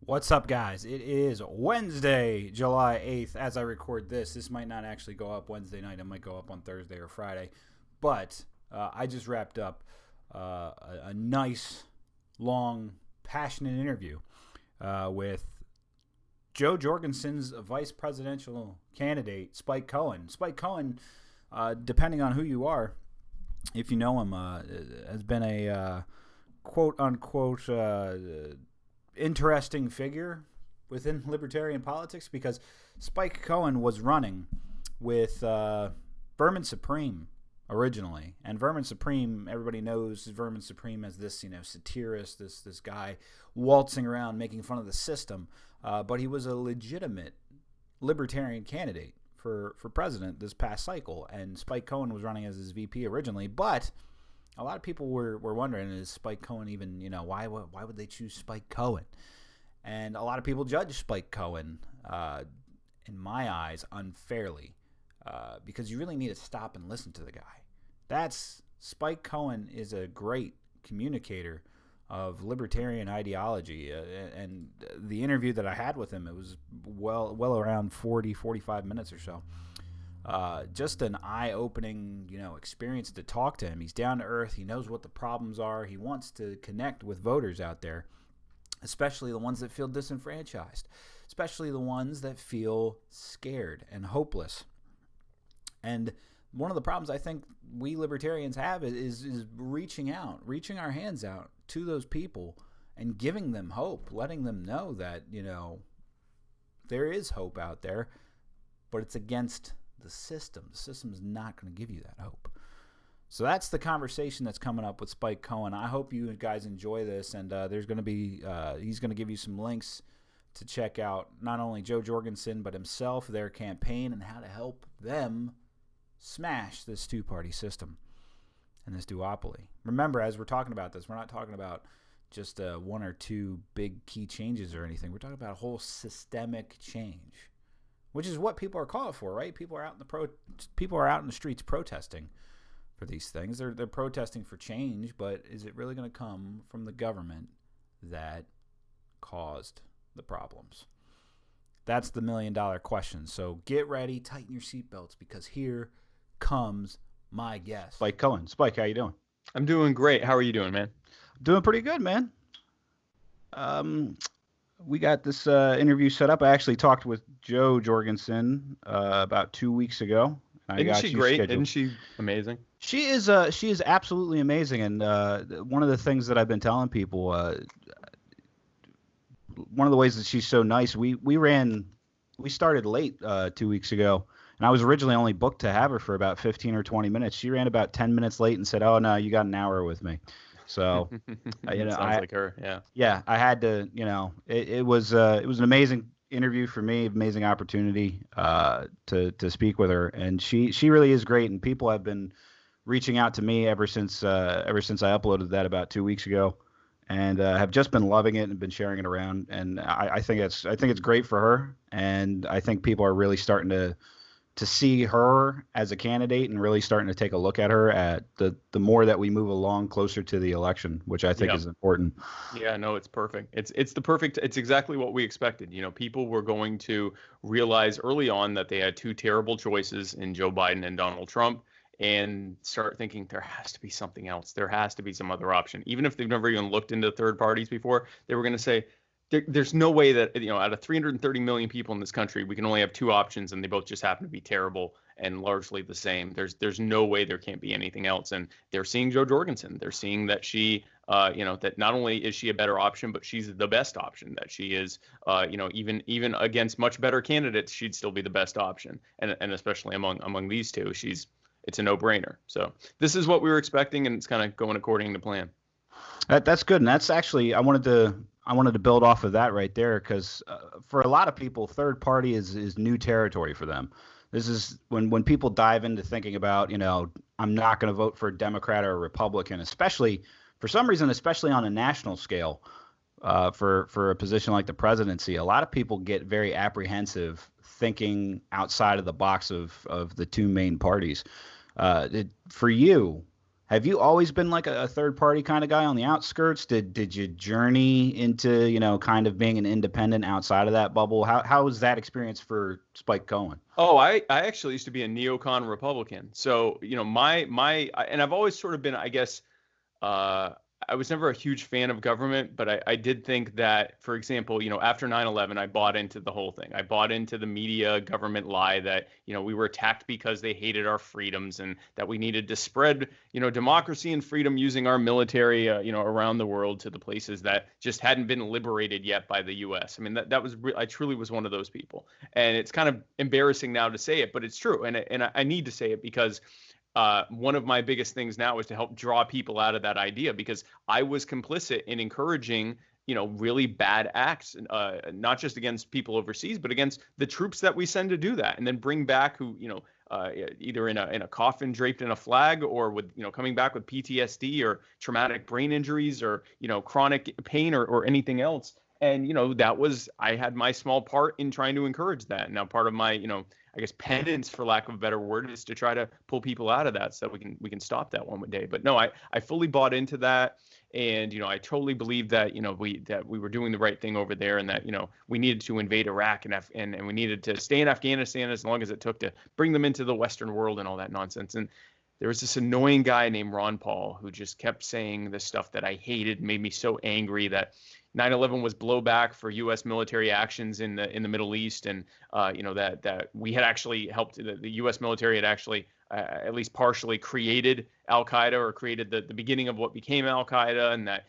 What's up, guys? It is Wednesday, July 8th. As I record this, this might not actually go up Wednesday night. It might go up on Thursday or Friday. But I just wrapped up a nice, long, passionate interview with Joe Jorgensen's vice presidential candidate, Spike Cohen. Spike Cohen, depending on who you are, if you know him, has been a quote-unquote interesting figure within libertarian politics, because Spike Cohen was running with Vermin Supreme originally, and Vermin Supreme, everybody knows Vermin Supreme as this satirist, this guy waltzing around making fun of the system, but he was a legitimate libertarian candidate for president this past cycle, and Spike Cohen was running as his VP originally. But a lot of people were wondering, is Spike Cohen even, why would they choose Spike Cohen? And a lot of people judge Spike Cohen, in my eyes, unfairly, because you really need to stop and listen to the guy. Spike Cohen is a great communicator of libertarian ideology, and the interview that I had with him, it was well around 45 minutes or so. Just an eye-opening, experience to talk to him. He's down to earth. He knows what the problems are. He wants to connect with voters out there, especially the ones that feel disenfranchised, especially the ones that feel scared and hopeless. And one of the problems I think we libertarians have is reaching our hands out to those people and giving them hope, letting them know that, there is hope out there, but it's against the system. The system is not going to give you that hope. So that's the conversation that's coming up with Spike Cohen. I hope you guys enjoy this, and there's going to be he's going to give you some links to check out not only Joe Jorgensen but himself, their campaign, and how to help them smash this two-party system and this duopoly. Remember, as we're talking about this, we're not talking about just one or two big key changes or anything. We're talking about a whole systemic change, which is what people are calling for, right? People are out in the streets protesting for these things. They're protesting for change, but is it really going to come from the government that caused the problems? That's the million-dollar question. So get ready, tighten your seatbelts, because here comes my guest, Spike Cohen. Spike, how you doing? I'm doing great. How are you doing, man? Doing pretty good, man. We got this interview set up. I actually talked with Joe Jorgensen about 2 weeks ago. Isn't she great? Scheduled. Isn't she amazing? She is absolutely amazing. And one of the things that I've been telling people, one of the ways that she's so nice, we started late 2 weeks ago, and I was originally only booked to have her for about 15 or 20 minutes. She ran about 10 minutes late and said, "Oh no, you got an hour with me." So, sounds like her. Yeah. Yeah, I had to. It was an amazing interview for me, amazing opportunity to speak with her, and she really is great. And people have been reaching out to me ever since I uploaded that about 2 weeks ago, and have just been loving it and been sharing it around. And I think it's great for her, and I think people are really starting to see her as a candidate and really starting to take a look at her at the more that we move along closer to the election, which I think is important. Yeah, no, it's perfect. It's exactly what we expected. People were going to realize early on that they had two terrible choices in Joe Biden and Donald Trump, and start thinking there has to be something else. There has to be some other option. Even if they've never even looked into third parties before, they were going to say, there's no way that, out of 330 million people in this country, we can only have two options, and they both just happen to be terrible and largely the same. There's no way there can't be anything else. And they're seeing Joe Jorgensen. They're seeing that she, that not only is she a better option, but she's the best option. That she is, even against much better candidates, she'd still be the best option. And especially among these two, it's a no-brainer. So this is what we were expecting, and it's kind of going according to plan. That's good, and that's actually I wanted to build off of that right there, because for a lot of people, third party is new territory for them. This is when people dive into thinking about, I'm not going to vote for a Democrat or a Republican, especially for some reason, especially on a national scale, for a position like the presidency. A lot of people get very apprehensive thinking outside of the box of the two main parties. For you, Have you always been like a third party kind of guy on the outskirts? Did you journey into, kind of being an independent outside of that bubble? How was that experience for Spike Cohen? Oh, I actually used to be a neocon Republican. So, and I've always sort of been, I guess, uh, I was never a huge fan of government, but I did think that, for example, after 9/11, I bought into the whole thing. I bought into the media government lie that, we were attacked because they hated our freedoms and that we needed to spread, democracy and freedom using our military, around the world to the places that just hadn't been liberated yet by the U.S. I mean, that was I truly was one of those people. And it's kind of embarrassing now to say it, but it's true. And I need to say it because one of my biggest things now is to help draw people out of that idea, because I was complicit in encouraging, really bad acts, not just against people overseas, but against the troops that we send to do that, and then bring back who, either in a coffin draped in a flag, or with, coming back with PTSD or traumatic brain injuries, or, chronic pain, or anything else. And, I had my small part in trying to encourage that. Now, part of my, I guess penance, for lack of a better word, is to try to pull people out of that so that we can stop that one day. But no, I fully bought into that. And, I totally believed that, we were doing the right thing over there, and that, we needed to invade Iraq and we needed to stay in Afghanistan as long as it took to bring them into the Western world and all that nonsense. And there was this annoying guy named Ron Paul who just kept saying this stuff that I hated, made me so angry, that 9/11 was blowback for U.S. military actions in the Middle East, and that we had actually helped, the U.S. military had actually at least partially created Al Qaeda, or created the beginning of what became Al Qaeda, and that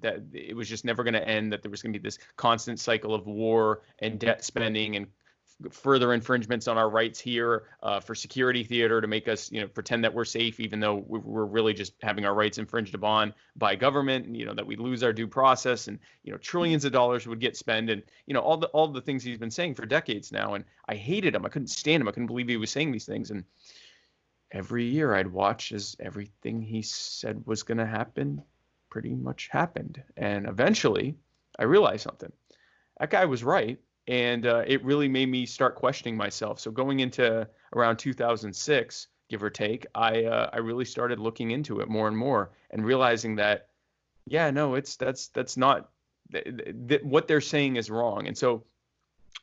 that it was just never going to end, that there was going to be this constant cycle of war and debt spending and further infringements on our rights here for security theater to make us, pretend that we're safe, even though we're really just having our rights infringed upon by government, and, that we lose our due process, and, trillions of dollars would get spent, and, all the things he's been saying for decades now. And I hated him. I couldn't stand him. I couldn't believe he was saying these things. And every year I'd watch as everything he said was going to happen pretty much happened. And eventually I realized something. That guy was right. And it really made me start questioning myself. So going into around 2006, give or take, I really started looking into it more and more, and realizing that, yeah, no, that's not what they're saying is wrong. And so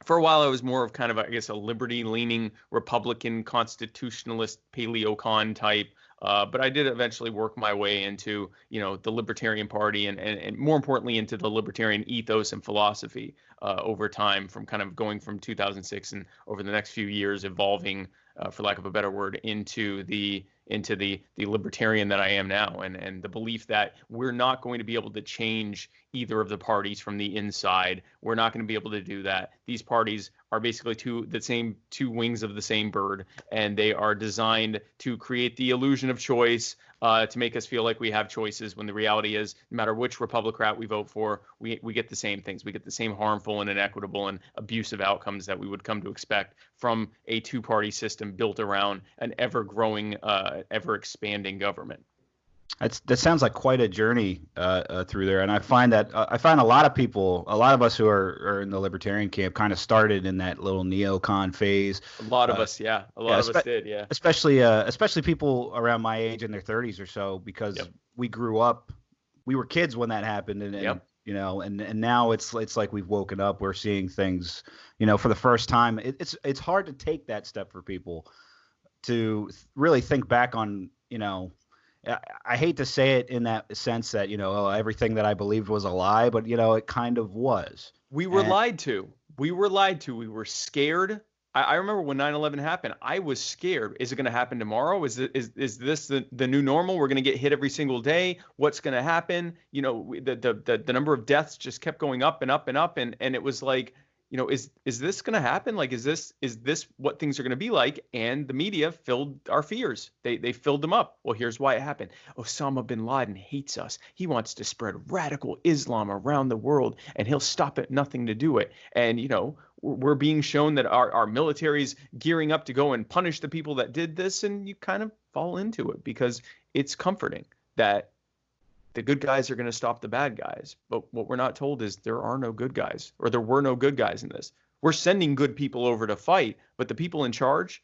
for a while, I was more of kind of, I guess, a liberty-leaning Republican constitutionalist paleocon type. But I did eventually work my way into, the Libertarian Party, and more importantly, into the Libertarian ethos and philosophy over time, from kind of going from 2006 and over the next few years, evolving, for lack of a better word, into the libertarian that I am now, and the belief that we're not going to be able to change either of the parties from the inside. We're not going to be able to do that. These parties are basically two wings of the same bird, and they are designed to create the illusion of choice, to make us feel like we have choices, when the reality is, no matter which Republican we vote for, we get the same things. We get the same harmful and inequitable and abusive outcomes that we would come to expect from a two-party system built around an ever-growing, ever-expanding government. That sounds like quite a journey through there, and I find a lot of us who are in the libertarian camp kind of started in that little neocon phase. A lot of us, yeah. A lot of us did, yeah. Especially people around my age, in their 30s or so, because we grew up, we were kids when that happened, and and now it's like we've woken up. We're seeing things, for the first time. It's hard to take that step for people to really think back on, I hate to say it in that sense that, everything that I believed was a lie, but, it kind of was. We were lied to. We were scared. I remember when 9/11 happened, I was scared. Is it going to happen tomorrow? Is this the new normal? We're going to get hit every single day. What's going to happen? The number of deaths just kept going up and up and up. And it was like, is this going to happen? Like, is this what things are going to be like? And the media filled our fears. They filled them up. Well, here's why it happened. Osama bin Laden hates us. He wants to spread radical Islam around the world, and he'll stop at nothing to do it. And, we're being shown that our military's gearing up to go and punish the people that did this. And you kind of fall into it because it's comforting that the good guys are going to stop the bad guys. But what we're not told is there are no good guys, or there were no good guys in this. We're sending good people over to fight, but the people in charge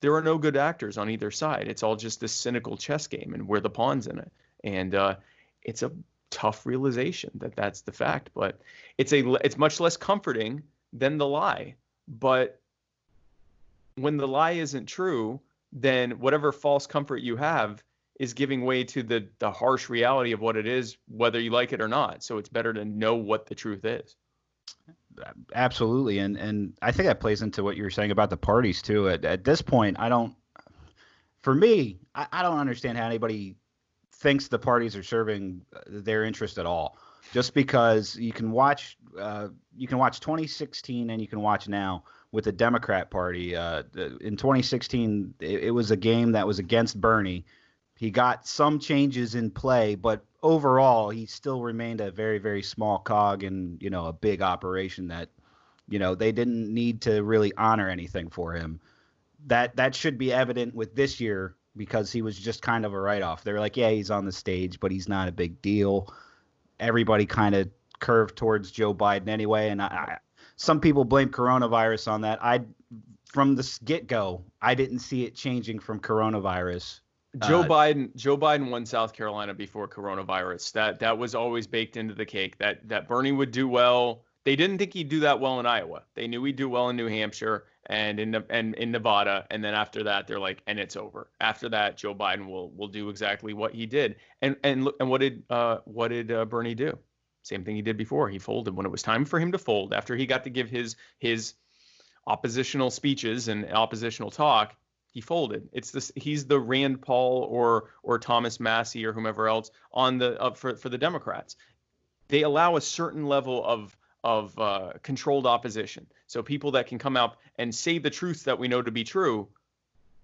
there are no good actors on either side. It's all just this cynical chess game, and we're the pawns in it. And it's a tough realization that that's the fact, but it's much less comforting than the lie. But when the lie isn't true, then whatever false comfort you have is giving way to the harsh reality of what it is, whether you like it or not. So it's better to know what the truth is. Absolutely. And I think that plays into what you were saying about the parties too. At this point, I don't understand how anybody thinks the parties are serving their interest at all. Just because you can watch 2016 and you can watch now with the Democrat Party. In 2016, it was a game that was against Bernie. He got some changes in play, but overall, he still remained a very, very small cog in, a big operation that, they didn't need to really honor anything for him. That should be evident with this year because he was just kind of a write-off. They're like, yeah, he's on the stage, but he's not a big deal. Everybody kind of curved towards Joe Biden anyway, and some people blame coronavirus on that. From the get-go, I didn't see it changing from coronavirus. Joe Biden won South Carolina before coronavirus. That was always baked into the cake. That Bernie would do well. They didn't think he'd do that well in Iowa. They knew he'd do well in New Hampshire and in Nevada. And then after that, they're like, and it's over. After that, Joe Biden will do exactly what he did. And what did Bernie do? Same thing he did before. He folded when it was time for him to fold. After he got to give his oppositional speeches and oppositional talk, he folded. He's the Rand Paul or Thomas Massie or whomever else on for the Democrats. They allow a certain level of controlled opposition. So people that can come out and say the truth that we know to be true,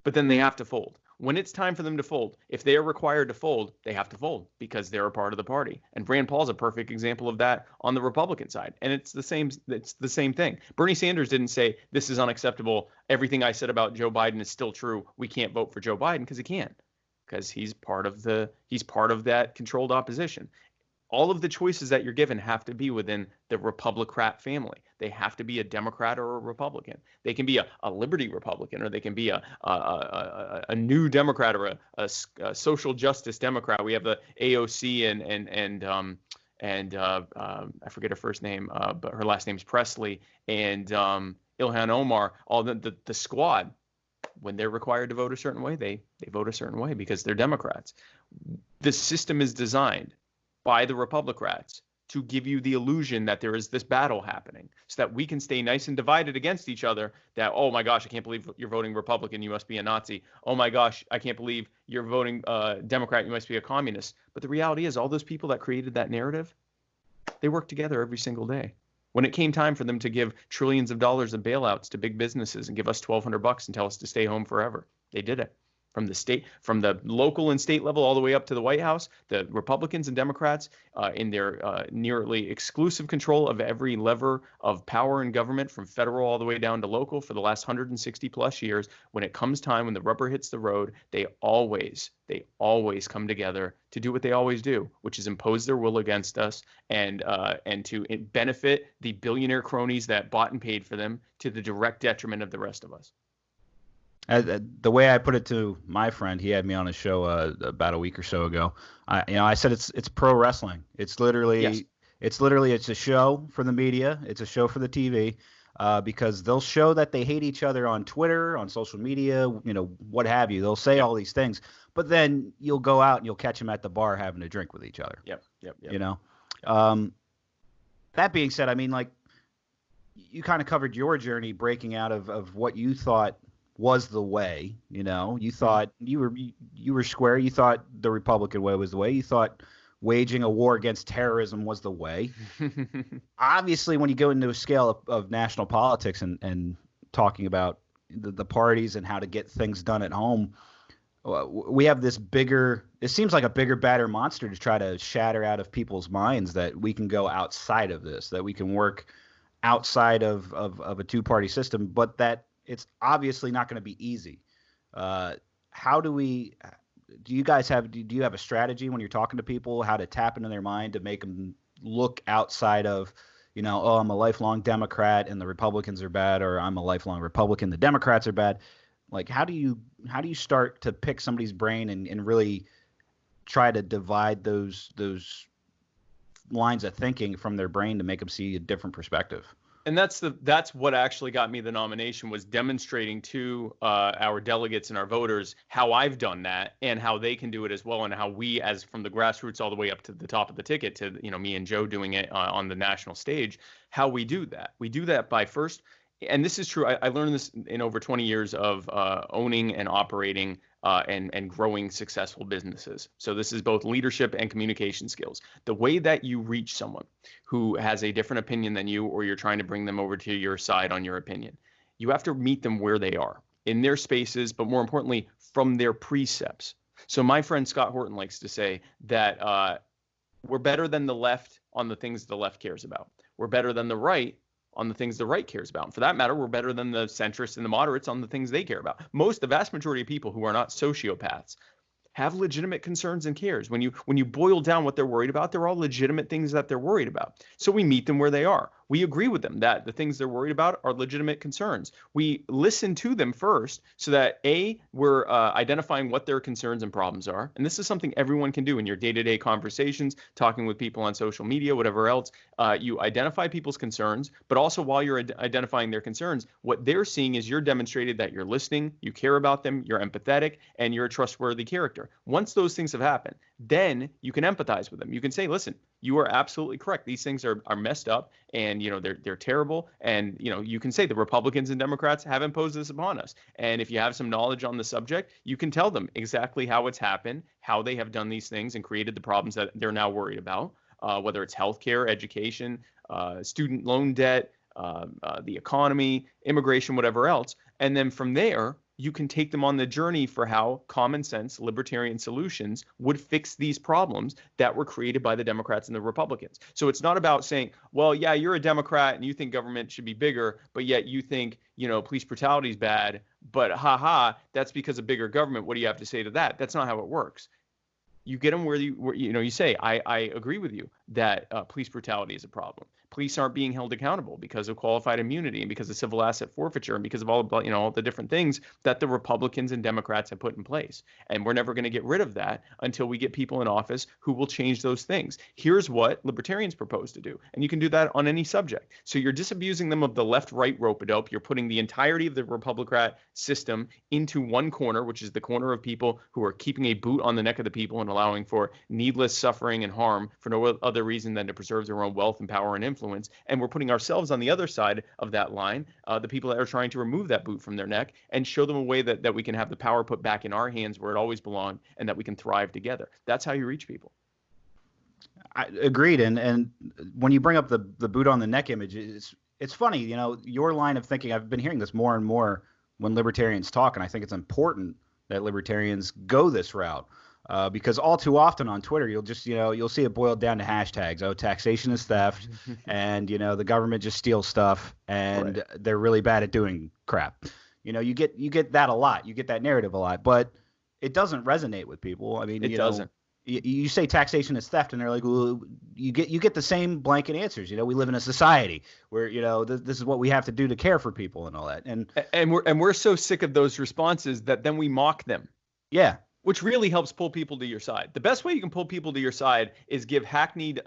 but then they have to fold. When it's time for them to fold, if they are required to fold, they have to fold because they're a part of the party. And Rand Paul's a perfect example of that on the Republican side. And it's the same thing. Bernie Sanders didn't say this is unacceptable. Everything I said about Joe Biden is still true. We can't vote for Joe Biden because he can't. Because he's part of that controlled opposition. All of the choices that you're given have to be within the Republican family. They have to be a Democrat or a Republican. They can be a Liberty Republican, or they can be a New Democrat or a social justice Democrat. We have the AOC and I forget her first name, but her last name's Presley, and Ilhan Omar. All the squad. When they're required to vote a certain way, they vote a certain way because they're Democrats. The system is designed by the Republicans to give you the illusion that there is this battle happening so that we can stay nice and divided against each other, that, oh my gosh, I can't believe you're voting Republican, you must be a Nazi. Oh my gosh, I can't believe you're voting Democrat, you must be a communist. But the reality is all those people that created that narrative, they work together every single day. When it came time for them to give trillions of dollars of bailouts to big businesses and give us $1,200 and tell us to stay home forever, they did it. From the local and state level all the way up to the White House, the Republicans and Democrats in their nearly exclusive control of every lever of power in government, from federal all the way down to local, for the last 160 plus years. When it comes time, when the rubber hits the road, they always come together to do what they always do, which is impose their will against us and to benefit the billionaire cronies that bought and paid for them, to the direct detriment of the rest of us. The way I put it to my friend, he had me on a show about a week or so ago. I said it's pro wrestling. It's literally Yes. It's a show for the media. It's a show for the TV, because they'll show that they hate each other on Twitter, on social media, what have you. They'll say all these things, but then you'll go out and you'll catch them at the bar having a drink with each other. Yep. That being said, I mean, like, you kind of covered your journey breaking out of what you thought was the way. You thought you were square. You thought the Republican way was the way. You thought waging a war against terrorism was the way. Obviously, when you go into a scale of national politics and talking about the parties and how to get things done at home, we have this bigger, it seems like a bigger, badder monster to try to shatter out of people's minds, that we can go outside of this, that we can work outside of a two-party system, but that it's obviously not going to be easy. Do you have a strategy when you're talking to people, how to tap into their mind to make them look outside of, I'm a lifelong Democrat and the Republicans are bad, or I'm a lifelong Republican, the Democrats are bad? Like, how do you start to pick somebody's brain and really try to divide those lines of thinking from their brain to make them see a different perspective? And that's what actually got me the nomination, was demonstrating to our delegates and our voters how I've done that and how they can do it as well, and how we, as from the grassroots all the way up to the top of the ticket, to me and Joe doing it on the national stage, how we do that. We do that by first, and this is true. I learned this in over 20 years of owning and operating and growing successful businesses. So this is both leadership and communication skills. The way that you reach someone who has a different opinion than you, or you're trying to bring them over to your side on your opinion, you have to meet them where they are, in their spaces, but more importantly, from their precepts. So my friend Scott Horton likes to say that we're better than the left on the things the left cares about. We're better than the right on the things the right cares about. And for that matter, we're better than the centrists and the moderates on the things they care about. The vast majority of people who are not sociopaths have legitimate concerns and cares. When you boil down what they're worried about, they're all legitimate things that they're worried about. So we meet them where they are. We agree with them that the things they're worried about are legitimate concerns. We listen to them first so that we're identifying what their concerns and problems are. And this is something everyone can do in your day-to-day conversations, talking with people on social media, whatever else. You identify people's concerns, but also while you're identifying their concerns, what they're seeing is you're demonstrated that you're listening, you care about them, you're empathetic, and you're a trustworthy character. Once those things have happened, then you can empathize with them. You can say, listen, you are absolutely correct. These things are messed up, and they're terrible. And you can say the Republicans and Democrats have imposed this upon us. And if you have some knowledge on the subject, you can tell them exactly how it's happened, how they have done these things and created the problems that they're now worried about, whether it's healthcare, education, student loan debt, the economy, immigration, whatever else. And then from there, you can take them on the journey for how common sense libertarian solutions would fix these problems that were created by the Democrats and the Republicans. So it's not about saying, well, yeah, you're a Democrat and you think government should be bigger, but yet you think, police brutality is bad, but that's because of bigger government. What do you have to say to that? That's not how it works. You get them where you say, I agree with you that police brutality is a problem. Police aren't being held accountable because of qualified immunity and because of civil asset forfeiture and because of all the different things that the Republicans and Democrats have put in place. And we're never going to get rid of that until we get people in office who will change those things. Here's what libertarians propose to do. And you can do that on any subject. So you're disabusing them of the left-right rope-a-dope. You're putting the entirety of the Republican system into one corner, which is the corner of people who are keeping a boot on the neck of the people and allowing for needless suffering and harm for no other reason than to preserve their own wealth and power and influence. And we're putting ourselves on the other side of that line, the people that are trying to remove that boot from their neck, and show them a way that we can have the power put back in our hands where it always belonged, and that we can thrive together. That's how you reach people. I agreed. And when you bring up the boot on the neck image, it's funny, your line of thinking. I've been hearing this more and more when libertarians talk, and I think it's important that libertarians go this route. Because all too often on Twitter, you'll just, you'll see it boiled down to hashtags. Oh, taxation is theft, and the government just steals stuff, and right, they're really bad at doing crap. You get that a lot. You get that narrative a lot, but it doesn't resonate with people. I mean, it doesn't. You say taxation is theft, and they're like, well, you get the same blanket answers. We live in a society where this is what we have to do to care for people and all that. And we're so sick of those responses that then we mock them. Yeah. Which really helps pull people to your side. The best way you can pull people to your side is give hackneyed,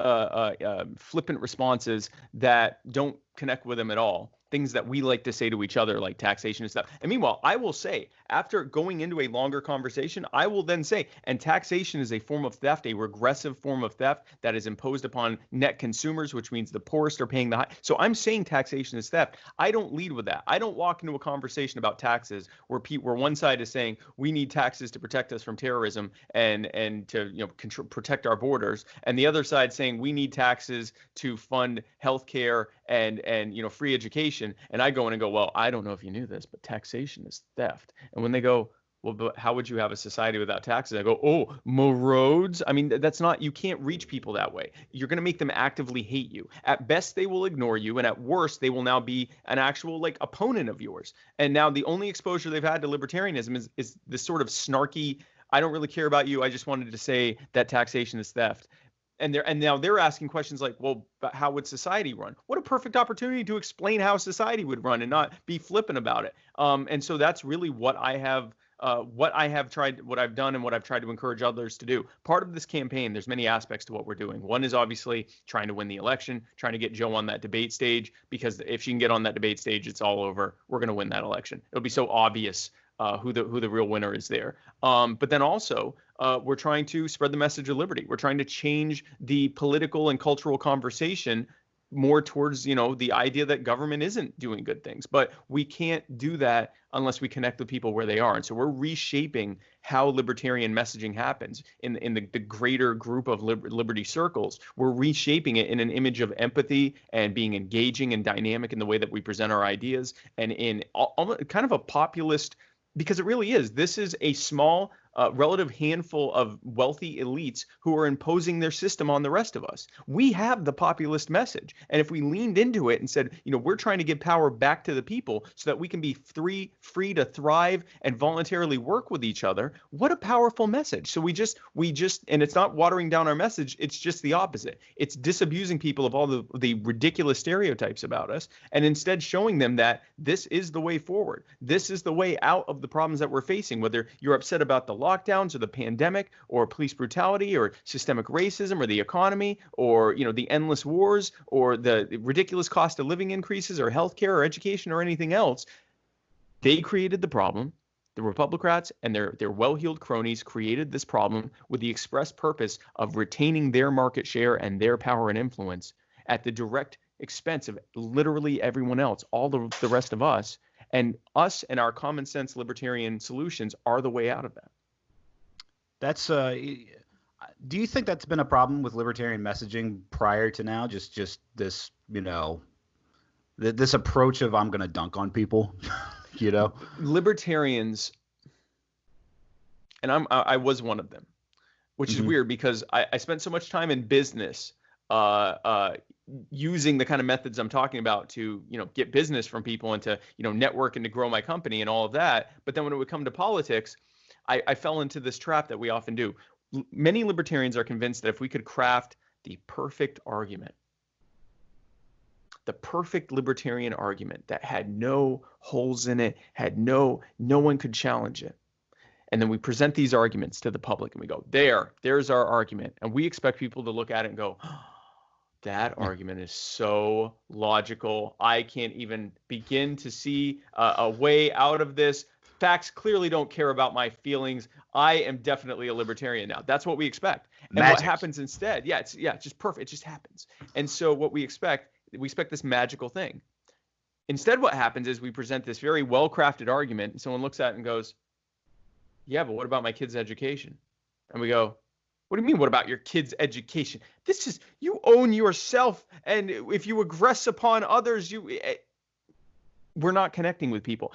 flippant responses that don't connect with them at all. Things that we like to say to each other, like taxation and stuff. And meanwhile, I will say, after going into a longer conversation, I will then say, and taxation is a form of theft, a regressive form of theft that is imposed upon net consumers, which means the poorest are paying the high. So I'm saying taxation is theft. I don't lead with that. I don't walk into a conversation about taxes where one side is saying we need taxes to protect us from terrorism and to protect our borders, and the other side saying we need taxes to fund healthcare and free education. And I go in and go, well, I don't know if you knew this, but taxation is theft. And when they go, well, but how would you have a society without taxes? I go, oh, more roads? I mean, you can't reach people that way. You're going to make them actively hate you. At best, they will ignore you. And at worst, they will now be an actual opponent of yours. And now the only exposure they've had to libertarianism is this sort of snarky, I don't really care about you. I just wanted to say that taxation is theft. and now they're asking questions like, well, but how would society run? What a perfect opportunity to explain how society would run and not be flippant about it. And so that's really what I've done and what I've tried to encourage others to do. Part of this campaign, there's many aspects to what we're doing. One is obviously trying to win the election, trying to get Joe on that debate stage, because if she can get on that debate stage, it's all over. We're going to win that election. It'll be so obvious who the real winner is there. But then also, we're trying to spread the message of liberty. We're trying to change the political and cultural conversation more towards, the idea that government isn't doing good things. But we can't do that unless we connect with people where they are. And so we're reshaping how libertarian messaging happens in the greater group of liberty circles. We're reshaping it in an image of empathy and being engaging and dynamic in the way that we present our ideas, and in kind of a populist, because it really is. This is a small, relative handful of wealthy elites who are imposing their system on the rest of us. We have the populist message. And if we leaned into it and said, we're trying to give power back to the people so that we can be free to thrive and voluntarily work with each other, what a powerful message. So we just, and it's not watering down our message. It's just the opposite. It's disabusing people of all the ridiculous stereotypes about us, and instead showing them that this is the way forward. This is the way out of the problems that we're facing, whether you're upset about the lockdowns or the pandemic or police brutality or systemic racism or the economy or the endless wars or the ridiculous cost of living increases or healthcare or education or anything else. They created the problem. The Republicrats and their well-heeled cronies created this problem with the express purpose of retaining their market share and their power and influence at the direct expense of literally everyone else, all the rest of us. And us and our common sense libertarian solutions are the way out of that. That's do you think that's been a problem with libertarian messaging prior to now? Just this, this approach of I'm going to dunk on people, Libertarians, and I was one of them, which is weird because I spent so much time in business using the kind of methods I'm talking about to, get business from people and to, network and to grow my company and all of that. But then when it would come to politics, I fell into this trap that we often do. Many libertarians are convinced that if we could craft the perfect argument, the perfect libertarian argument that had no holes in it, no one could challenge it. And then we present these arguments to the public and we go, there's our argument. And we expect people to look at it and go, oh, that argument is so logical. I can't even begin to see a way out of this. Facts clearly don't care about my feelings. I am definitely a libertarian now. That's what we expect. And what happens instead? It's just perfect. It just happens. And so what we expect this magical thing. Instead, what happens is we present this very well-crafted argument, and someone looks at it and goes, yeah, but what about my kid's education? And we go, what do you mean, what about your kid's education? You own yourself, and if you aggress upon others, we're not connecting with people.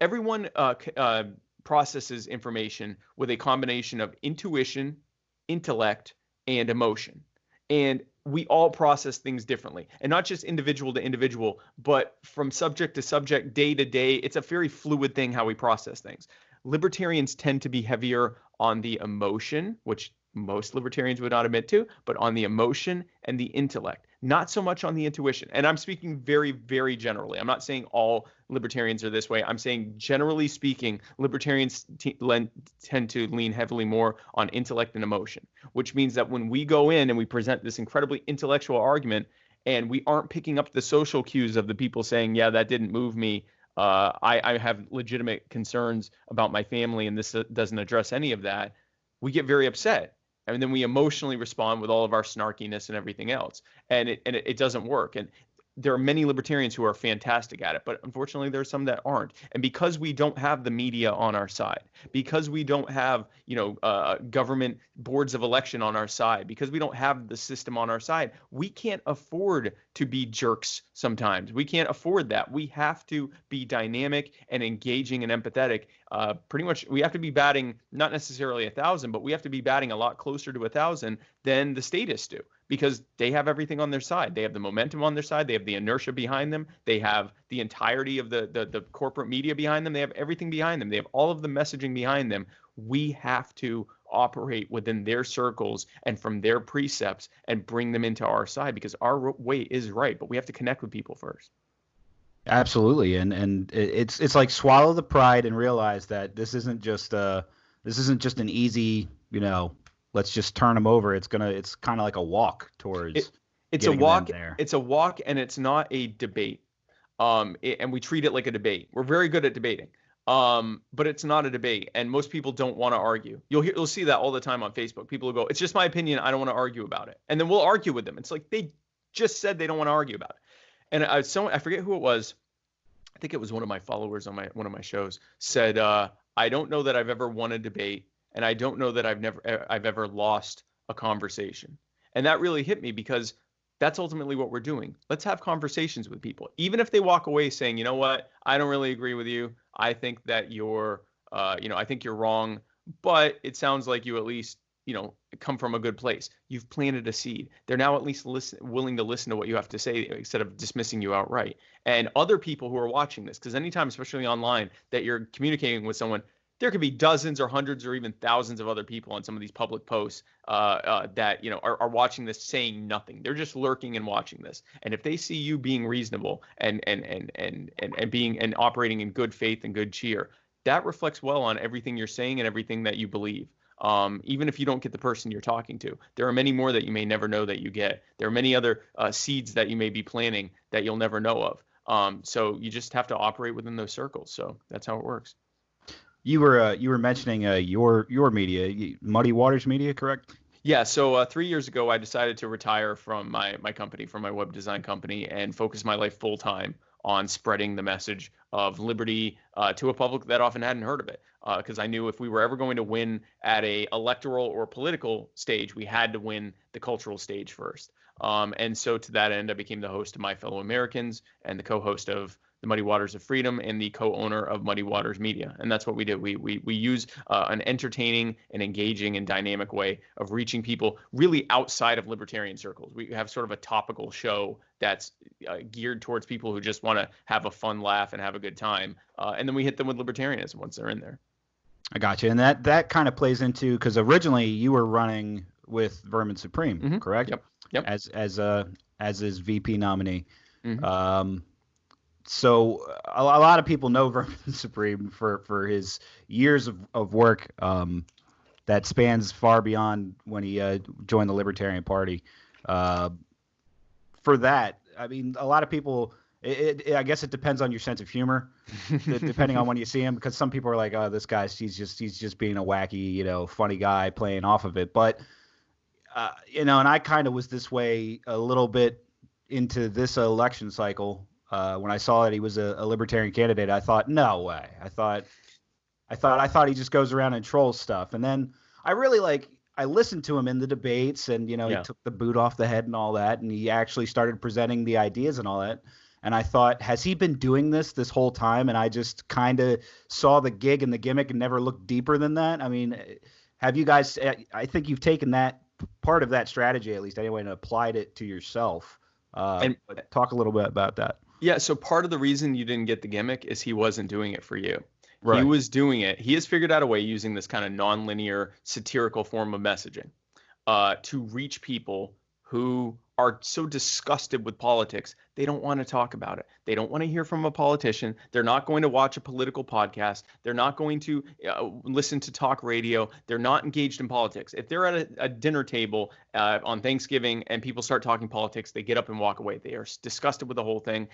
Everyone processes information with a combination of intuition, intellect, and emotion. And we all process things differently, and not just individual to individual, but from subject to subject, day to day. It's a very fluid thing how we process things. Libertarians tend to be heavier on the emotion, which most libertarians would not admit to, but on the emotion and the intellect, not so much on the intuition. And I'm speaking very, very generally. I'm not saying all libertarians are this way. I'm saying, generally speaking, libertarians tend to lean heavily more on intellect and emotion, which means that when we go in and we present this incredibly intellectual argument and we aren't picking up the social cues of the people saying, yeah, that didn't move me. I have legitimate concerns about my family, and this doesn't address any of that. We get very upset. And then we emotionally respond with all of our snarkiness and everything else. And it doesn't work. And there are many libertarians who are fantastic at it, but unfortunately there are some that aren't. And because we don't have the media on our side, because we don't have, government boards of election on our side, because we don't have the system on our side, we can't afford to be jerks sometimes. We can't afford that. We have to be dynamic and engaging and empathetic. Pretty much we have to be batting not necessarily 1,000, but we have to be batting a lot closer to 1,000 than the statists do, because they have everything on their side. They have the momentum on their side. They have the inertia behind them. They have the entirety of the corporate media behind them. They have everything behind them. They have all of the messaging behind them. We have to operate within their circles and from their precepts and bring them into our side, because our way is right, but we have to connect with people first. Absolutely, and it's like swallow the pride and realize that this isn't just an easy, let's just turn them over. It's kind of like a walk towards it's a walk there. It's a walk, and it's not a debate. And we treat it like a debate. We're very good at debating. But it's not a debate, and most people don't want to argue. You'll see that all the time on Facebook. People will go, "It's just my opinion. I don't want to argue about it." And then we'll argue with them. It's like they just said they don't want to argue about it. And I forget who it was. I think it was one of my followers on one of my shows said, "I don't know that I've ever won a debate, and I don't know that I've ever lost a conversation." And that really hit me, because that's ultimately what we're doing. Let's have conversations with people, even if they walk away saying, "You know what? I don't really agree with you. I think that I think you're wrong, but it sounds like you at least, come from a good place." You've planted a seed. They're now at least willing to listen to what you have to say instead of dismissing you outright. And other people who are watching this, because anytime, especially online, that you're communicating with someone, there could be dozens or hundreds or even thousands of other people on some of these public posts that are watching this, saying nothing. They're just lurking and watching this. And if they see you being reasonable and being and operating in good faith and good cheer, that reflects well on everything you're saying and everything that you believe. Even if you don't get the person you're talking to, there are many more that you may never know that you get. There are many other seeds that you may be planting that you'll never know of. So you just have to operate within those circles. So that's how it works. You were mentioning your media, Muddy Waters Media, correct? Yeah. So 3 years ago, I decided to retire from my company, from my web design company, and focus my life full time on spreading the message of liberty to a public that often hadn't heard of it. Because I knew if we were ever going to win at a electoral or political stage, we had to win the cultural stage first. And so to that end, I became the host of My Fellow Americans and the co-host of the Muddy Waters of Freedom and the co-owner of Muddy Waters Media. And that's what we do. We use an entertaining and engaging and dynamic way of reaching people really outside of libertarian circles. We have sort of a topical show that's geared towards people who just want to have a fun laugh and have a good time. And then we hit them with libertarianism once they're in there. I got you. And that kind of plays into, because originally you were running with Vermin Supreme, correct? Yep. As his VP nominee. Mm-hmm. So a lot of people know Vermin Supreme for his years of work that spans far beyond when he joined the Libertarian Party. For that, I mean, a lot of people, I guess it depends on your sense of humor, depending on when you see him, because some people are like, "Oh, this guy, he's just being a wacky, funny guy playing off of it." But and I kind of was this way a little bit into this election cycle. When I saw that he was a libertarian candidate, I thought, no way. I thought he just goes around and trolls stuff. And then I listened to him in the debates, and he took the boot off the head and all that, and he actually started presenting the ideas and all that. And I thought, has he been doing this whole time? And I just kind of saw the gig and the gimmick and never looked deeper than that. I mean, have you guys? I think you've taken that part of that strategy, at least anyway, and applied it to yourself. And talk a little bit about that. Yeah, so part of the reason you didn't get the gimmick is he wasn't doing it for you. Right. He was doing it. He has figured out a way using this kind of nonlinear satirical form of messaging to reach people who are so disgusted with politics, they don't want to talk about it. They don't want to hear from a politician. They're not going to watch a political podcast. They're not going to listen to talk radio. They're not engaged in politics. If they're at a dinner table on Thanksgiving and people start talking politics, they get up and walk away. They are disgusted with the whole thing.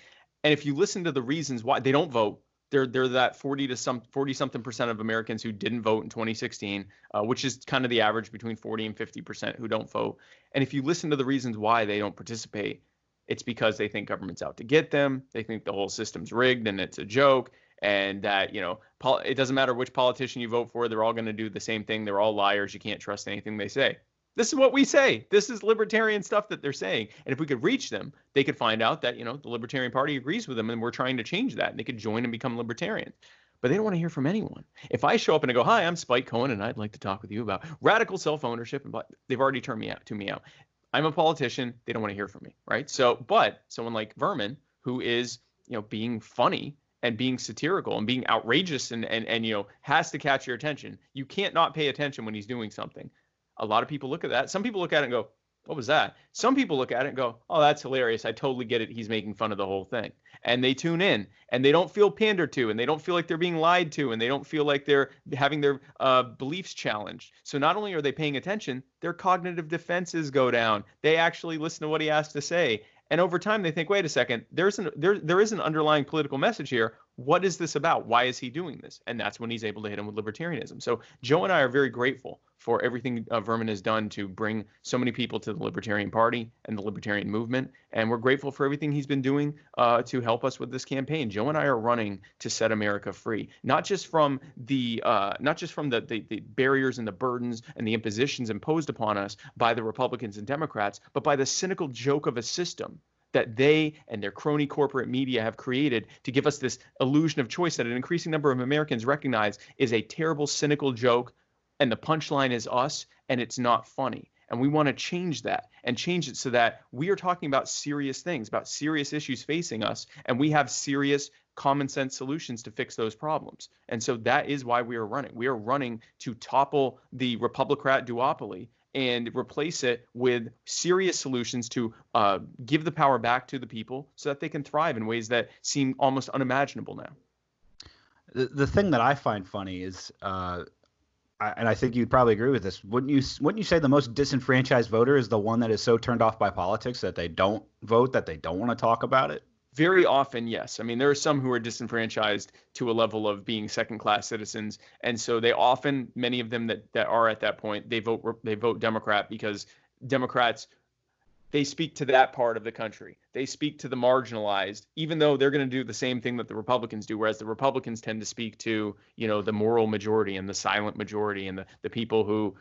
And if you listen to the reasons why they don't vote, they're that 40-something% of Americans who didn't vote in 2016, which is kind of the average between 40 and 50% who don't vote. And if you listen to the reasons why they don't participate, it's because they think government's out to get them. They think the whole system's rigged and it's a joke, and that it doesn't matter which politician you vote for, they're all going to do the same thing. They're all liars. You can't trust anything they say. This is what we say. This is libertarian stuff that they're saying. And if we could reach them, they could find out that, the Libertarian Party agrees with them and we're trying to change that. And they could join and become libertarians. But they don't want to hear from anyone. If I show up and I go, "Hi, I'm Spike Cohen and I'd like to talk with you about radical self-ownership," and they've already turned me out. I'm a politician. They don't want to hear from me, right? So, but someone like Vermin, who is, being funny and being satirical and being outrageous and you know, has to catch your attention. You can't not pay attention when he's doing something. A lot of people look at that. Some people look at it and go, what was that? Some people look at it and go, oh, that's hilarious. I totally get it. He's making fun of the whole thing. And they tune in and they don't feel pandered to, and they don't feel like they're being lied to, and they don't feel like they're having their beliefs challenged. So not only are they paying attention, their cognitive defenses go down. They actually listen to what he has to say. And over time, they think, wait a second, there is an underlying political message here. What is this about? Why is he doing this? And that's when he's able to hit him with libertarianism. So Joe and I are very grateful for everything Vermin has done to bring so many people to the Libertarian Party and the Libertarian movement. And we're grateful for everything he's been doing to help us with this campaign. Joe and I are running to set America free, not just from the barriers and the burdens and the impositions imposed upon us by the Republicans and Democrats, but by the cynical joke of a system that they and their crony corporate media have created to give us this illusion of choice that an increasing number of Americans recognize is a terrible, cynical joke, and the punchline is us, and it's not funny. And we want to change that and change it so that we are talking about serious things, about serious issues facing us, and we have serious common sense solutions to fix those problems. And so that is why we are running. We are running to topple the Republicrat duopoly and replace it with serious solutions to give the power back to the people so that they can thrive in ways that seem almost unimaginable now. The thing that I find funny is, and I think you'd probably agree with this, wouldn't you say the most disenfranchised voter is the one that is so turned off by politics that they don't vote, that they don't want to talk about it? Very often, yes. I mean, there are some who are disenfranchised to a level of being second-class citizens, and so they often, many of them that are at that point, they vote Democrat because Democrats, they speak to that part of the country. They speak to the marginalized, even though they're going to do the same thing that the Republicans do, whereas the Republicans tend to speak to, you know, the moral majority and the silent majority and the people who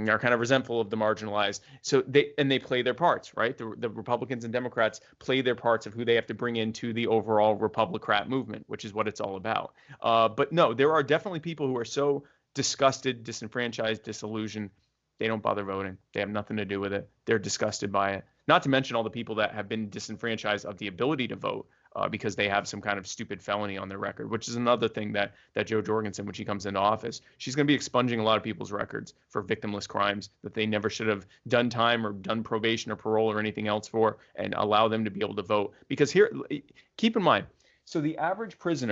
are kind of resentful of the marginalized. So they play their parts, right? The Republicans and Democrats play their parts of who they have to bring into the overall Republicrat movement, which is what it's all about. But no, there are definitely people who are so disgusted, disenfranchised, disillusioned, they don't bother voting. They have nothing to do with it. They're disgusted by it. Not to mention all the people that have been disenfranchised of the ability to vote because they have some kind of stupid felony on their record, which is another thing that Jo Jorgensen, when she comes into office, she's going to be expunging a lot of people's records for victimless crimes that they never should have done time or done probation or parole or anything else for, and allow them to be able to vote. Because here, keep in mind, so the average person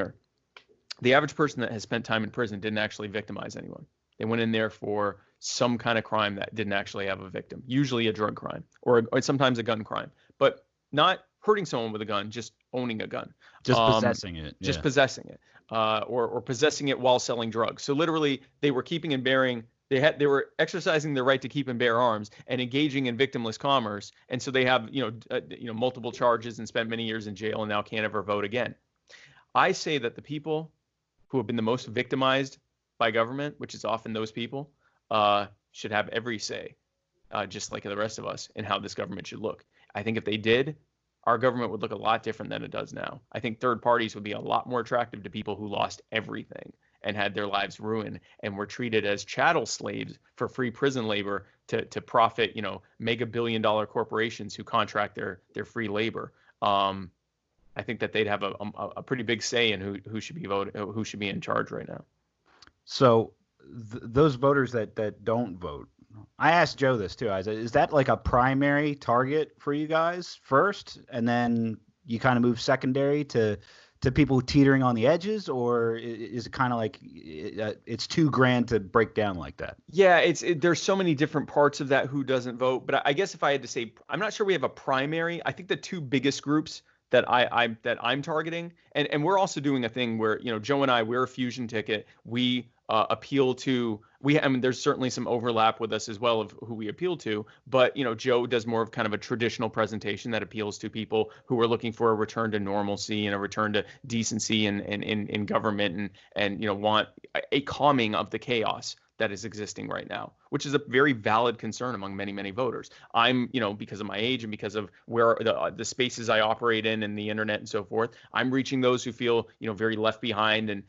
that has spent time in prison didn't actually victimize anyone. They went in there for some kind of crime that didn't actually have a victim, usually a drug crime or sometimes a gun crime, but not hurting someone with a gun, just owning a gun. Just possessing it. Just possessing it, or possessing it while selling drugs. So literally they were keeping and bearing, they were exercising their right to keep and bear arms and engaging in victimless commerce. And so they have, multiple charges and spent many years in jail and now can't ever vote again. I say that the people who have been the most victimized by government, which is often those people, should have every say, just like the rest of us, in how this government should look. I think if they did, our government would look a lot different than it does now. I think third parties would be a lot more attractive to people who lost everything and had their lives ruined and were treated as chattel slaves for free prison labor to profit, mega billion-dollar corporations who contract their free labor. I think that they'd have a pretty big say in who should be who should be in charge right now. So those voters that don't vote, I asked Joe this too. I said, is that like a primary target for you guys first, and then you kind of move secondary to people teetering on the edges, or is it kind of like it's too grand to break down like that? Yeah, there's so many different parts of that who doesn't vote. But I guess if I had to say, I'm not sure we have a primary. I think the two biggest groups that I'm targeting, and we're also doing a thing where, Joe and I, we're a fusion ticket. We appeal to, there's certainly some overlap with us as well of who we appeal to, but Joe does more of kind of a traditional presentation that appeals to people who are looking for a return to normalcy and a return to decency in government and want a calming of the chaos that is existing right now. which is a very valid concern among many, many voters. I'm, because of my age and because of where the spaces I operate in and the internet and so forth, I'm reaching those who feel, very left behind, and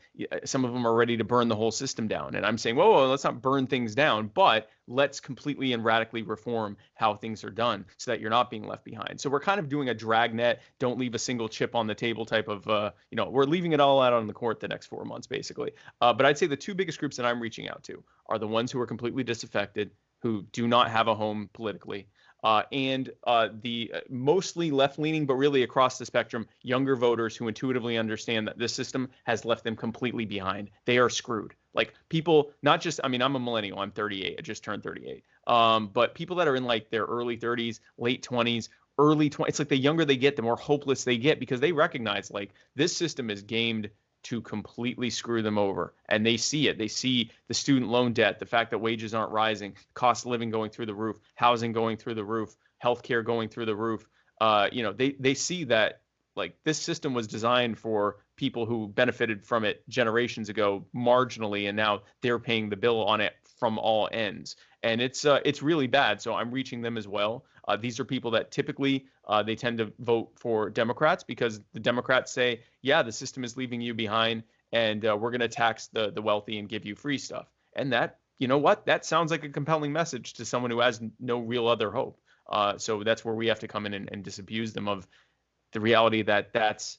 some of them are ready to burn the whole system down. And I'm saying, whoa, let's not burn things down, but let's completely and radically reform how things are done so that you're not being left behind. So we're kind of doing a dragnet, don't leave a single chip on the table type of, we're leaving it all out on the court the next 4 months, basically. But I'd say the two biggest groups that I'm reaching out to are the ones who are completely disaffected, who do not have a home politically, and the mostly left-leaning, but really across the spectrum, younger voters who intuitively understand that this system has left them completely behind. They are screwed. Like people, not just, I'm a millennial, I'm 38, I just turned 38. But people that are in like their early 30s, late 20s, early 20s, it's like the younger they get, the more hopeless they get, because they recognize like this system is gamed to completely screw them over. And they see it. They see the student loan debt, the fact that wages aren't rising, cost of living going through the roof, housing going through the roof, healthcare going through the roof. They see that like this system was designed for people who benefited from it generations ago marginally, and now they're paying the bill on it from all ends. And it's really bad. So I'm reaching them as well. These are people that typically they tend to vote for Democrats because the Democrats say, yeah, the system is leaving you behind, and we're going to tax the wealthy and give you free stuff. And that, you know what, that sounds like a compelling message to someone who has no real other hope. So that's where we have to come in and disabuse them of the reality that that's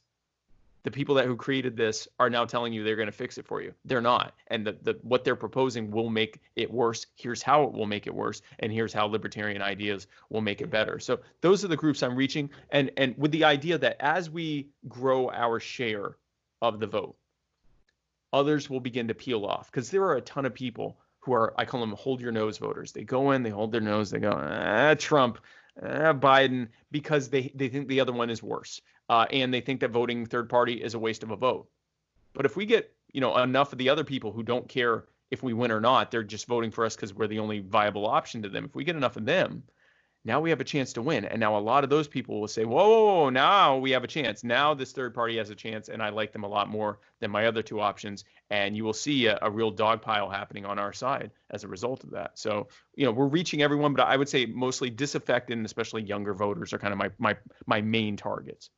the people who created this are now telling you they're going to fix it for you. They're not. And what they're proposing will make it worse. Here's how it will make it worse. And here's how libertarian ideas will make it better. So those are the groups I'm reaching. And with the idea that as we grow our share of the vote, others will begin to peel off, because there are a ton of people who are, I call them hold your nose voters. They go in, they hold their nose, they go, Trump, Biden, because they think the other one is worse. And they think that voting third party is a waste of a vote. But if we get, enough of the other people who don't care if we win or not, they're just voting for us because we're the only viable option to them. If we get enough of them, now we have a chance to win. And now a lot of those people will say, whoa, now we have a chance. Now this third party has a chance, and I like them a lot more than my other two options. And you will see a real dogpile happening on our side as a result of that. So, we're reaching everyone, but I would say mostly disaffected and especially younger voters are kind of my main targets.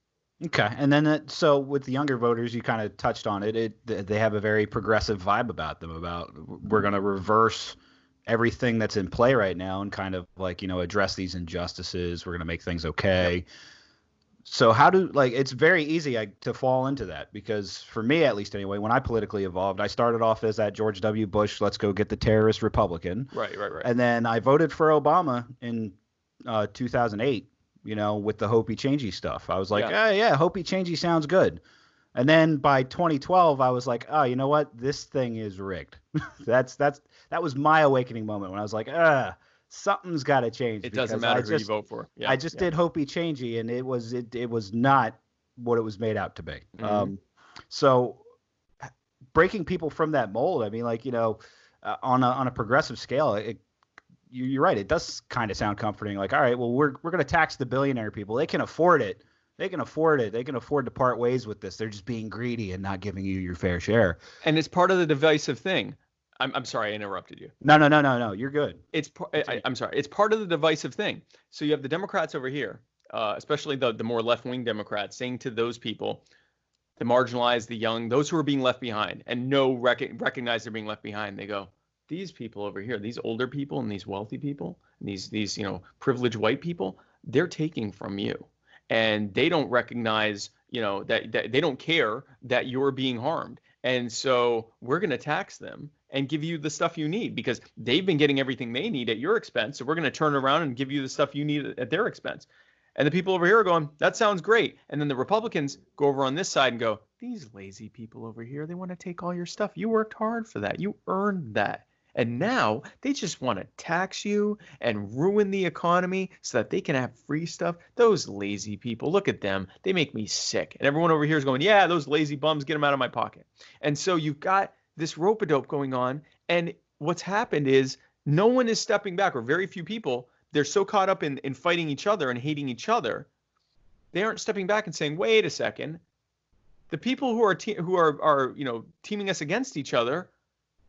Okay. And then so with the younger voters, you kind of touched on it. They have a very progressive vibe about them, about we're going to reverse everything that's in play right now and kind of like, address these injustices. We're going to make things okay. Yep. So it's very easy to fall into that, because for me, at least anyway, when I politically evolved, I started off as that George W. Bush, let's go get the terrorist Republican. Right. And then I voted for Obama in 2008. With the hopey changey stuff. I was like, yeah, hopey changey sounds good. And then by 2012, I was like, oh, you know what? This thing is rigged. That was my awakening moment when I was like, something's got to change. It doesn't matter who you vote for. Yeah, I just did hopey changey, and it was not what it was made out to be. Mm-hmm. So breaking people from that mold, on a progressive scale, you're right. It does kind of sound comforting. Like, all right, well, we're going to tax the billionaire people. They can afford it. They can afford to part ways with this. They're just being greedy and not giving you your fair share. And it's part of the divisive thing. I'm sorry, I interrupted you. No. You're good. I'm sorry. It's part of the divisive thing. So you have the Democrats over here, especially the more left-wing Democrats, saying to those people, the marginalized, the young, those who are being left behind and recognize they're being left behind, they go, these people over here, these older people and these wealthy people, and these privileged white people, they're taking from you, and they don't recognize that they don't care that you're being harmed, and so we're going to tax them and give you the stuff you need because they've been getting everything they need at your expense, so we're going to turn around and give you the stuff you need at their expense. And the people over here are going, that sounds great. And then the Republicans go over on this side and go, these lazy people over here, they want to take all your stuff. You worked hard for that. You earned that. And now they just want to tax you and ruin the economy so that they can have free stuff. Those lazy people, look at them. They make me sick. And everyone over here is going, yeah, those lazy bums, get them out of my pocket. And so you've got this rope-a-dope going on. And what's happened is no one is stepping back, or very few people. They're so caught up in fighting each other and hating each other. They aren't stepping back and saying, wait a second. The people who are teaming us against each other,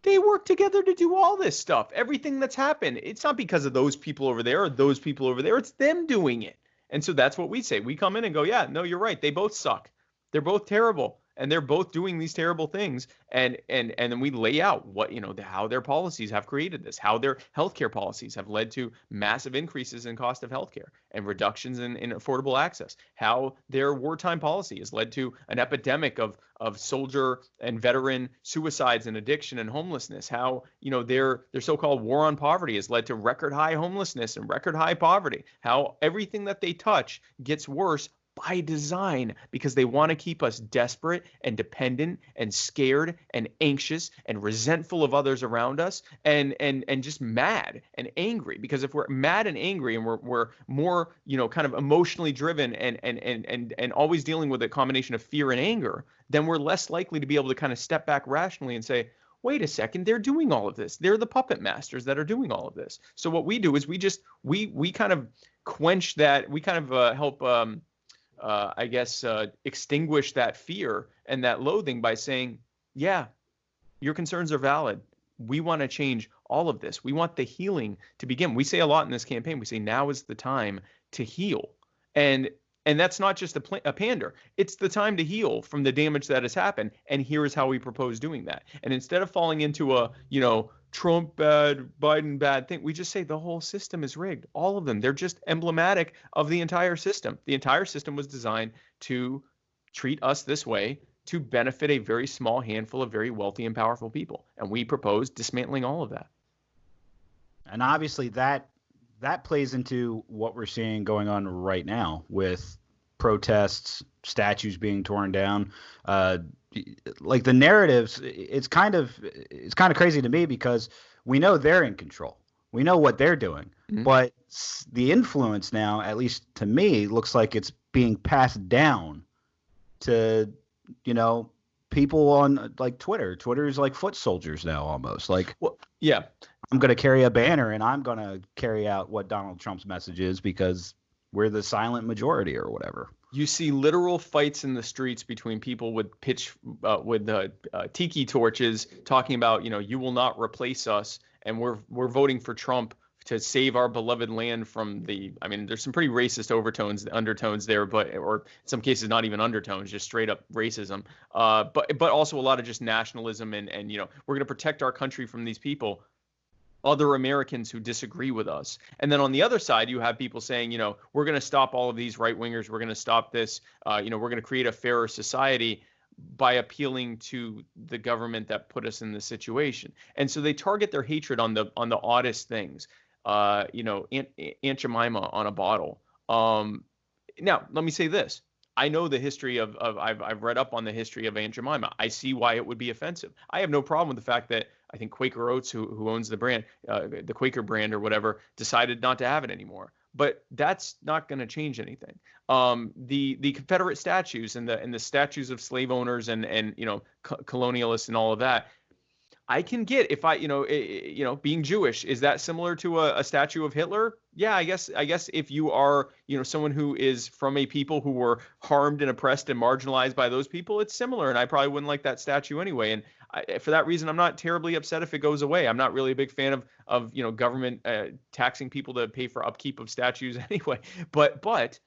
They work together to do all this stuff. Everything that's happened, it's not because of those people over there or those people over there. It's them doing it. And so that's what we say. We come in and go, yeah, no, you're right. They both suck. They're both terrible. And they're both doing these terrible things. And then we lay out what, how their policies have created this, how their healthcare policies have led to massive increases in cost of healthcare and reductions in affordable access, how their wartime policy has led to an epidemic of soldier and veteran suicides and addiction and homelessness, how their so-called war on poverty has led to record high homelessness and record high poverty, how everything that they touch gets worse by design because they want to keep us desperate and dependent and scared and anxious and resentful of others around us and just mad and angry. Because if we're mad and angry and we're more kind of emotionally driven and always dealing with a combination of fear and anger, then we're less likely to be able to kind of step back rationally and say, wait a second, they're doing all of this. They're the puppet masters that are doing all of this. So what we do is we kind of quench that. We kind of help extinguish that fear and that loathing by saying, yeah, your concerns are valid. We want to change all of this. We want the healing to begin. We say a lot in this campaign. We say now is the time to heal. And that's not just a pander. It's the time to heal from the damage that has happened. And here is how we propose doing that. And instead of falling into a, Trump bad, Biden bad thing, we just say the whole system is rigged. All of them. They're just emblematic of the entire system. The entire system was designed to treat us this way to benefit a very small handful of very wealthy and powerful people. And we propose dismantling all of that. And obviously that plays into what we're seeing going on right now with protests, statues being torn down. Like the narratives, it's kind of crazy to me because we know they're in control. We know what they're doing, but the influence now, at least to me, looks like it's being passed down to, people on like Twitter. Twitter is like foot soldiers now almost. Like, well, yeah, I'm going to carry a banner and I'm going to carry out what Donald Trump's message is because we're the silent majority or whatever. You see literal fights in the streets between people with tiki torches talking about, you will not replace us. And we're voting for Trump to save our beloved land from there's some pretty racist undertones there, or in some cases, not even undertones, just straight up racism. But also a lot of just nationalism and we're going to protect our country from these people, other Americans who disagree with us. And then on the other side, you have people saying, we're going to stop all of these right wingers. We're going to stop this. We're going to create a fairer society by appealing to the government that put us in this situation. And so they target their hatred on the oddest things. Aunt Jemima on a bottle. Now, let me say this. I know the history of I've read up on the history of Aunt Jemima. I see why it would be offensive. I have no problem with the fact that I think Quaker Oats, who owns the brand, the Quaker brand or whatever, decided not to have it anymore. But that's not going to change anything. The Confederate statues and the statues of slave owners and colonialists and all of that, I can get if being Jewish, is that similar to a statue of Hitler? Yeah, I guess if you are, someone who is from a people who were harmed and oppressed and marginalized by those people, it's similar. And I probably wouldn't like that statue anyway. And for that reason, I'm not terribly upset if it goes away. I'm not really a big fan of government taxing people to pay for upkeep of statues anyway. But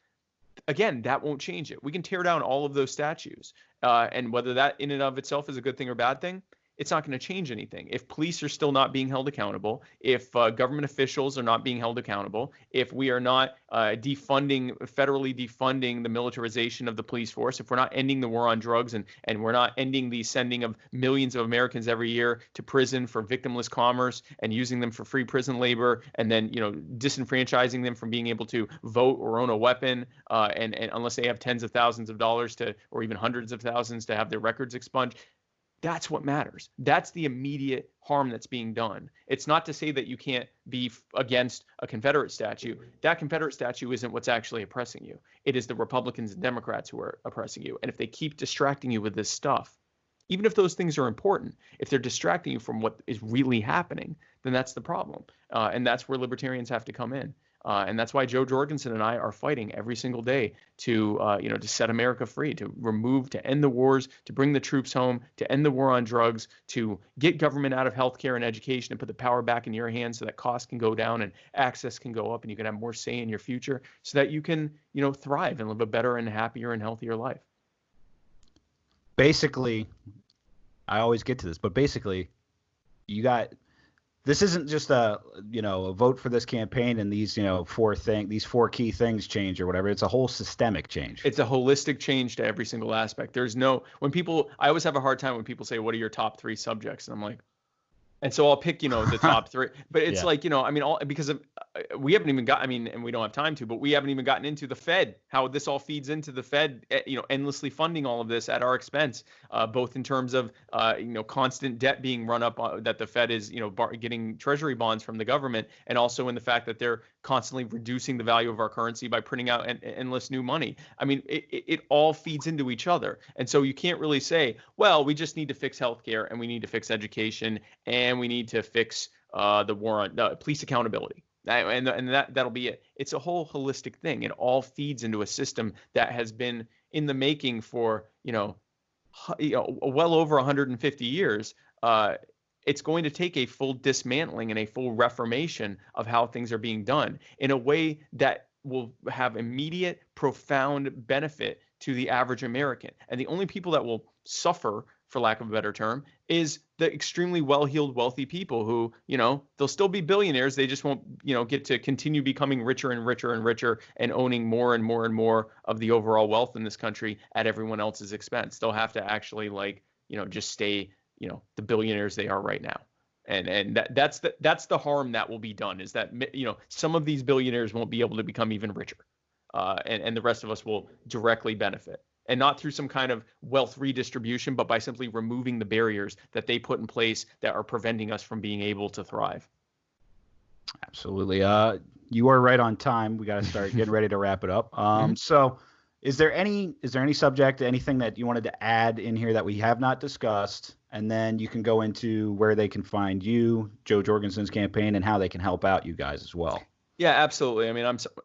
again, that won't change it. We can tear down all of those statues. And whether that in and of itself is a good thing or bad thing, it's not going to change anything. If police are still not being held accountable, if government officials are not being held accountable, if we are not federally defunding the militarization of the police force, if we're not ending the war on drugs and we're not ending the sending of millions of Americans every year to prison for victimless commerce and using them for free prison labor and then, disenfranchising them from being able to vote or own a weapon and unless they have tens of thousands of dollars or even hundreds of thousands to have their records expunged. That's what matters. That's the immediate harm that's being done. It's not to say that you can't be against a Confederate statue. That Confederate statue isn't what's actually oppressing you. It is the Republicans and Democrats who are oppressing you. And if they keep distracting you with this stuff, even if those things are important, if they're distracting you from what is really happening, then that's the problem. And that's where libertarians have to come in. And that's why Joe Jorgensen and I are fighting every single day to, to set America free, to end the wars, to bring the troops home, to end the war on drugs, to get government out of healthcare and education, and put the power back in your hands so that costs can go down and access can go up and you can have more say in your future so that you can, thrive and live a better and happier and healthier life. Basically, I always get to this, but basically, this isn't just a vote for this campaign and these these four key things change or whatever. It's a whole systemic change. It's a holistic change to every single aspect. I always have a hard time when people say, what are your top 3 subjects? And I'm like, and so I'll pick, the top 3, but it's because we haven't even got, and we don't have time to, but we haven't even gotten into the Fed, how this all feeds into the Fed, endlessly funding all of this at our expense, both in terms of, constant debt being run up that the Fed is, getting treasury bonds from the government, and also in the fact that they're constantly reducing the value of our currency by printing out endless new money. It all feeds into each other. And so you can't really say, well, we just need to fix healthcare and we need to fix education and we need to fix the war on police accountability. And that'll be it. It's a whole holistic thing. It all feeds into a system that has been in the making for, well over 150 years. It's going to take a full dismantling and a full reformation of how things are being done in a way that will have immediate, profound benefit to the average American. And the only people that will suffer, for lack of a better term, is the extremely well-heeled, wealthy people who, they'll still be billionaires. They just won't, get to continue becoming richer and richer and richer and owning more and more and more of the overall wealth in this country at everyone else's expense. They'll have to actually just stay, the billionaires they are right now. And that's the harm that will be done, is that, some of these billionaires won't be able to become even richer. And the rest of us will directly benefit. And not through some kind of wealth redistribution, but by simply removing the barriers that they put in place that are preventing us from being able to thrive. Absolutely. You are right on time. We got to start getting ready to wrap it up. So is there any subject, anything that you wanted to add in here that we have not discussed? And then you can go into where they can find you, Joe Jorgensen's campaign, and how they can help out you guys as well. Yeah, absolutely.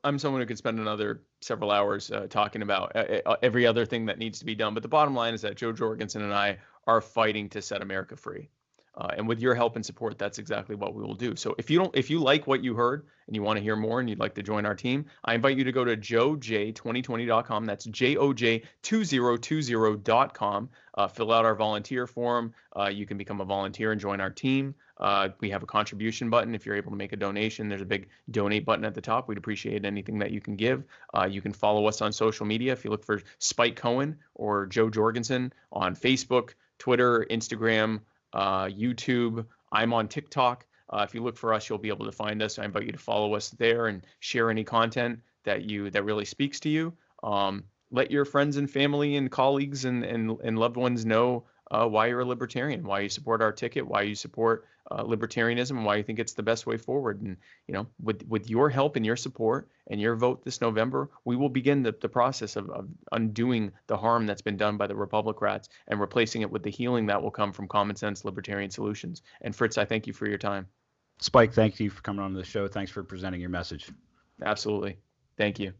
I'm someone who could spend another several hours talking about every other thing that needs to be done. But the bottom line is that Joe Jorgensen and I are fighting to set America free. And with your help and support, that's exactly what we will do. So if you like what you heard and you want to hear more and you'd like to join our team, I invite you to go to joj2020.com. That's joj2020.com. Fill out our volunteer form. You can become a volunteer and join our team. We have a contribution button. If you're able to make a donation, there's a big donate button at the top. We'd appreciate anything that you can give. You can follow us on social media. If you look for Spike Cohen or Joe Jorgensen on Facebook, Twitter, Instagram, YouTube. I'm on TikTok. If you look for us, you'll be able to find us. I invite you to follow us there and share any content that really speaks to you. Let your friends and family and colleagues and loved ones know why you're a libertarian, why you support our ticket, why you support libertarianism, and why you think it's the best way forward. And with your help and your support and your vote this November, we will begin the process of undoing the harm that's been done by the Republicrats and replacing it with the healing that will come from common sense libertarian solutions. And Fritz, I thank you for your time. Spike, thank you for coming on the show. Thanks for presenting your message. Absolutely. Thank you.